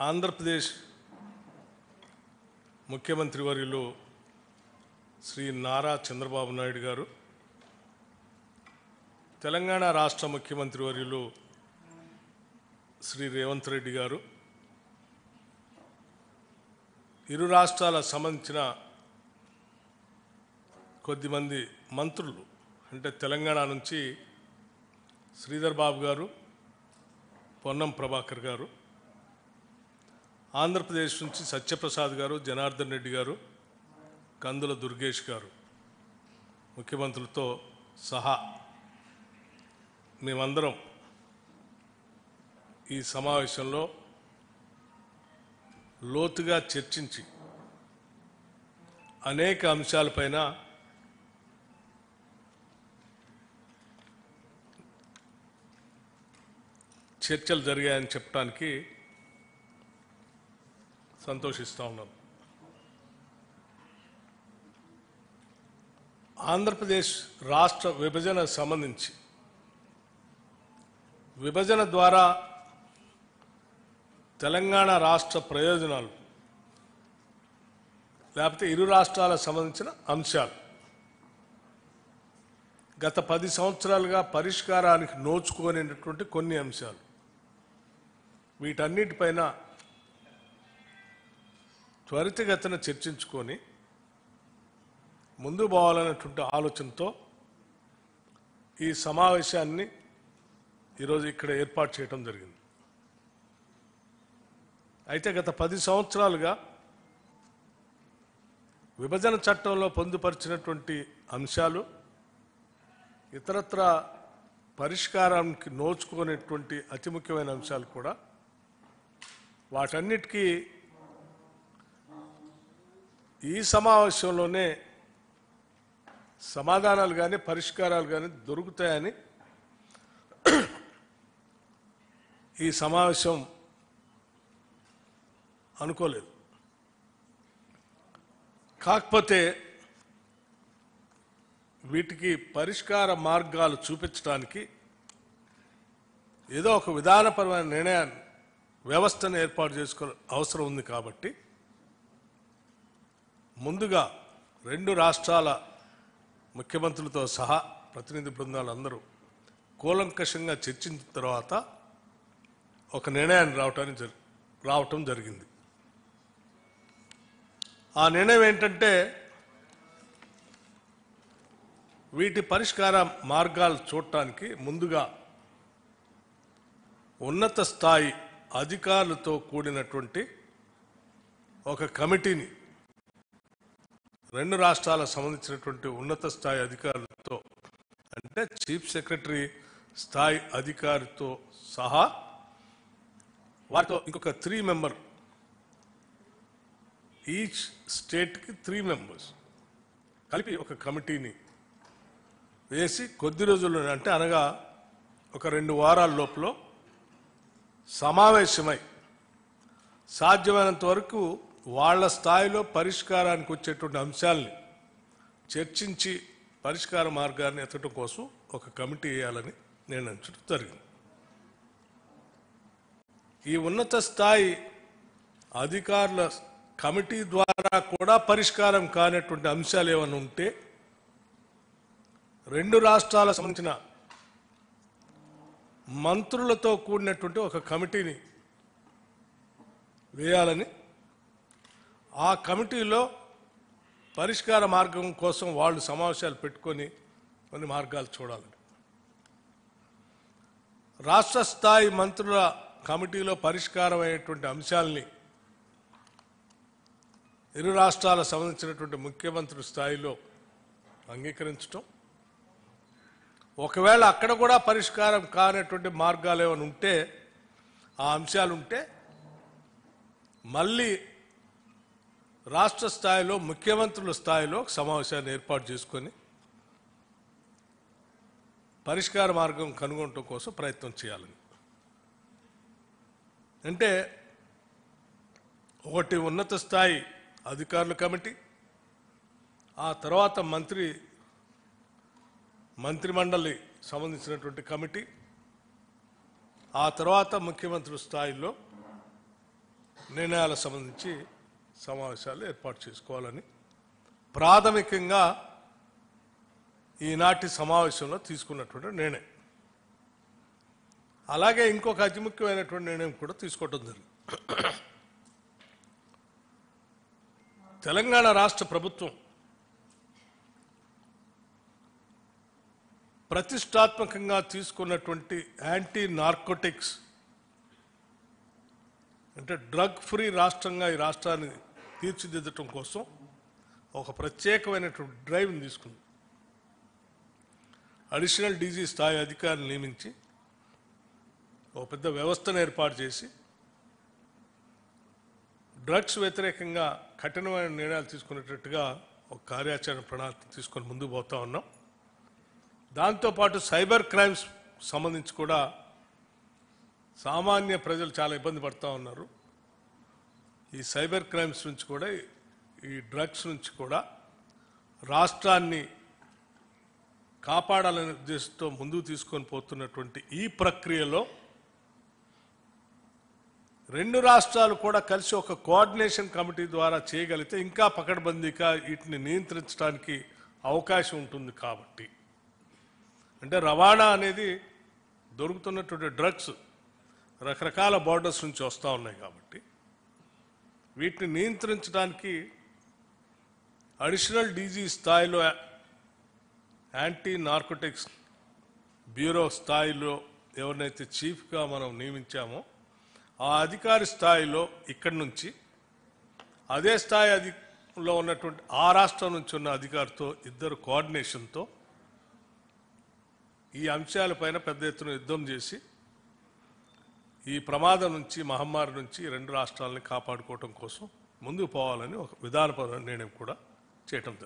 ఆంధ్రప్రదేశ్ ముఖ్యమంత్రి వర్యులు శ్రీ నారా చంద్రబాబు నాయుడు గారు, తెలంగాణ రాష్ట్ర ముఖ్యమంత్రి వర్యులు శ్రీ రేవంత్ రెడ్డి గారు, ఇరు రాష్ట్రాలకు సంబంధించిన కొద్దిమంది మంత్రులు, అంటే తెలంగాణ నుంచి శ్రీధర్ బాబు గారు, పొన్నం ప్రభాకర్ గారు, ఆంధ్రప్రదేశ్ నుంచి సత్యప్రసాద్ గారు, జనార్దన్ రెడ్డి గారు, కందుల దుర్గేష్ గారు ముఖ్యమంత్రులతో సహా మేమందరం ఈ సమావేశంలో లోతుగా చర్చించి అనేక అంశాలపైన చర్చలు జరిగాయని చెప్పడానికి సంతోషిస్తూ ఉన్నాం. ఆంధ్రప్రదేశ్ రాష్ట్ర విభజనకు సంబంధించి విభజన ద్వారా తెలంగాణ రాష్ట్ర ప్రయోజనాలు లేకపోతే ఇరు రాష్ట్రాలకు సంబంధించిన అంశాలు గత 10 సంవత్సరాలుగా పరిష్కారానికి నోచుకోనేటటువంటి కొన్ని అంశాలు, వీటన్నిటిపైన త్వరితగతిన చర్చించుకొని ముందు పోవాలనేటువంటి ఆలోచనతో ఈ సమావేశాన్ని ఈరోజు ఇక్కడ ఏర్పాటు చేయడం జరిగింది. అయితే గత 10 సంవత్సరాలుగా విభజన చట్టంలో పొందుపరిచినటువంటి అంశాలు ఇతరత్ర పరిష్కారానికి నోచుకునేటువంటి అతి ముఖ్యమైన అంశాలు కూడా వాటన్నిటికీ ఈ సమావేశంలోనే సమాధానాలు కానీ పరిష్కారాలు కానీ దొరుకుతాయని ఈ సమావేశం అనుకోలేదు. కాకపోతే వీటికి పరిష్కార మార్గాలు చూపించడానికి ఏదో ఒక విధానపరమైన నిర్ణయాన్ని వ్యవస్థను ఏర్పాటు చేసుకో అవసరం ఉంది. కాబట్టి ముందుగా 2 రాష్ట్రాల ముఖ్యమంత్రులతో సహా ప్రతినిధి బృందాలు అందరూ కూలంకషంగా చర్చించిన తర్వాత ఒక నిర్ణయాన్ని రావటం జరిగింది. ఆ నిర్ణయం ఏంటంటే, వీటి పరిష్కార మార్గాలు చూడటానికి ముందుగా ఉన్నత స్థాయి అధికారులతో కూడినటువంటి ఒక కమిటీని 2 రాష్ట్రాలకు సంబంధించినటువంటి ఉన్నత స్థాయి అధికారులతో, అంటే చీఫ్ సెక్రటరీ స్థాయి అధికారితో సహా వారితో ఇంకొక 3 మెంబర్, ఈచ్ స్టేట్కి 3 మెంబర్స్ కలిపి ఒక కమిటీని వేసి కొద్ది రోజుల్లో, అంటే అనగా ఒక 2 వారాల లోపల సమావేశమై సాధ్యమైనంత వరకు వాళ్ళ స్థాయిలో పరిష్కారానికి వచ్చేటువంటి అంశాలని చర్చించి పరిష్కార మార్గాన్ని ఎత్తడం కోసం ఒక కమిటీ వేయాలని నిర్ణయించడం జరిగింది. ఈ ఉన్నత స్థాయి అధికారుల కమిటీ ద్వారా కూడా పరిష్కారం కానటువంటి అంశాలు ఏమైనా ఉంటే 2 రాష్ట్రాలకు సంబంధించిన మంత్రులతో కూడినటువంటి ఒక కమిటీని వేయాలని, ఆ కమిటీలో పరిష్కార మార్గం కోసం వాళ్ళు సమావేశాలు పెట్టుకొని కొన్ని మార్గాలు చూడాలని, రాష్ట్ర స్థాయి మంత్రుల కమిటీలో పరిష్కారం అయ్యేటువంటి అంశాలని ఇరు రాష్ట్రాలకు సంబంధించినటువంటి ముఖ్యమంత్రి స్థాయిలో అంగీకరించటం, ఒకవేళ అక్కడ కూడా పరిష్కారం కానటువంటి మార్గాలు ఏమైనా ఉంటే, ఆ అంశాలు ఉంటే మళ్ళీ రాష్ట్ర స్థాయిలో ముఖ్యమంత్రుల స్థాయిలో సమావేశాన్ని ఏర్పాటు చేసుకొని పరిష్కార మార్గం కనుగొనడం కోసం ప్రయత్నం చేయాలని. అంటే ఒకటి ఉన్నత స్థాయి అధికారుల కమిటీ, ఆ తర్వాత మంత్రిమండలి సంబంధించినటువంటి కమిటీ, ఆ తర్వాత ముఖ్యమంత్రి స్థాయిలో నిర్ణయాలకు సంబంధించి సమావేశాలు ఏర్పాటు చేసుకోవాలని ప్రాథమికంగా ఈనాటి సమావేశంలో తీసుకున్నటువంటి నిర్ణయం. అలాగే ఇంకొక అతి ముఖ్యమైనటువంటి నిర్ణయం కూడా తీసుకోవడం జరిగింది. తెలంగాణ రాష్ట్ర ప్రభుత్వం ప్రతిష్టాత్మకంగా తీసుకున్నటువంటి యాంటీ నార్కోటిక్స్ అంటే డ్రగ్ ఫ్రీ రాష్ట్రంగా ఈ రాష్ట్రాన్ని తీర్చిదిద్దటం కోసం ఒక ప్రత్యేకమైనటువంటి డ్రైవ్ని తీసుకుంది. అడిషనల్ డీజీ స్థాయి అధికారిని నియమించి ఒక పెద్ద వ్యవస్థను ఏర్పాటు చేసి డ్రగ్స్ వ్యతిరేకంగా కఠినమైన నిర్ణయాలు తీసుకునేటట్టుగా ఒక కార్యాచరణ ప్రణాళిక తీసుకొని ముందుకు పోతా ఉన్నాం. దాంతోపాటు సైబర్ క్రైమ్స్ సంబంధించి కూడా సామాన్య ప్రజలు చాలా ఇబ్బంది పడుతూ ఉన్నారు. ఈ సైబర్ క్రైమ్స్ నుంచి కూడా ఈ డ్రగ్స్ నుంచి కూడా రాష్ట్రాన్ని కాపాడాలనే ఉద్దేశంతో ముందుకు తీసుకొని పోతున్నటువంటి ఈ ప్రక్రియలో రెండు రాష్ట్రాలు కూడా కలిసి ఒక కోఆర్డినేషన్ కమిటీ ద్వారా చేయగలిగితే ఇంకా పకడ్బందీగా వీటిని నియంత్రించడానికి అవకాశం ఉంటుంది. కాబట్టి అంటే రవాణా అనేది దొరుకుతున్నటువంటి డ్రగ్స్ రకరకాల బార్డర్స్ నుంచి వస్తూ ఉన్నాయి కాబట్టి వీటిని నియంత్రించడానికి అడిషనల్ డీజీ స్థాయిలో యాంటీ నార్కోటిక్స్ బ్యూరో స్థాయిలో ఎవరినైతే చీఫ్గా మనం నియమించామో ఆ అధికారి స్థాయిలో ఇక్కడి నుంచి అదే స్థాయిలో ఉన్నటువంటి ఆ రాష్ట్రం నుంచి ఉన్న అధికారితో ఇద్దరు కోఆర్డినేషన్తో ఈ అంశాలపైన పెద్ద ఎత్తున యుద్ధం చేసి ఈ ప్రమాదం నుంచి మహమ్మారి నుంచి రెండు రాష్ట్రాలని కాపాడుకోవటం కోసం ముందుకు పోవాలని ఒక విధానపరమైన నిర్ణయం కూడా చేయటం జరిగింది.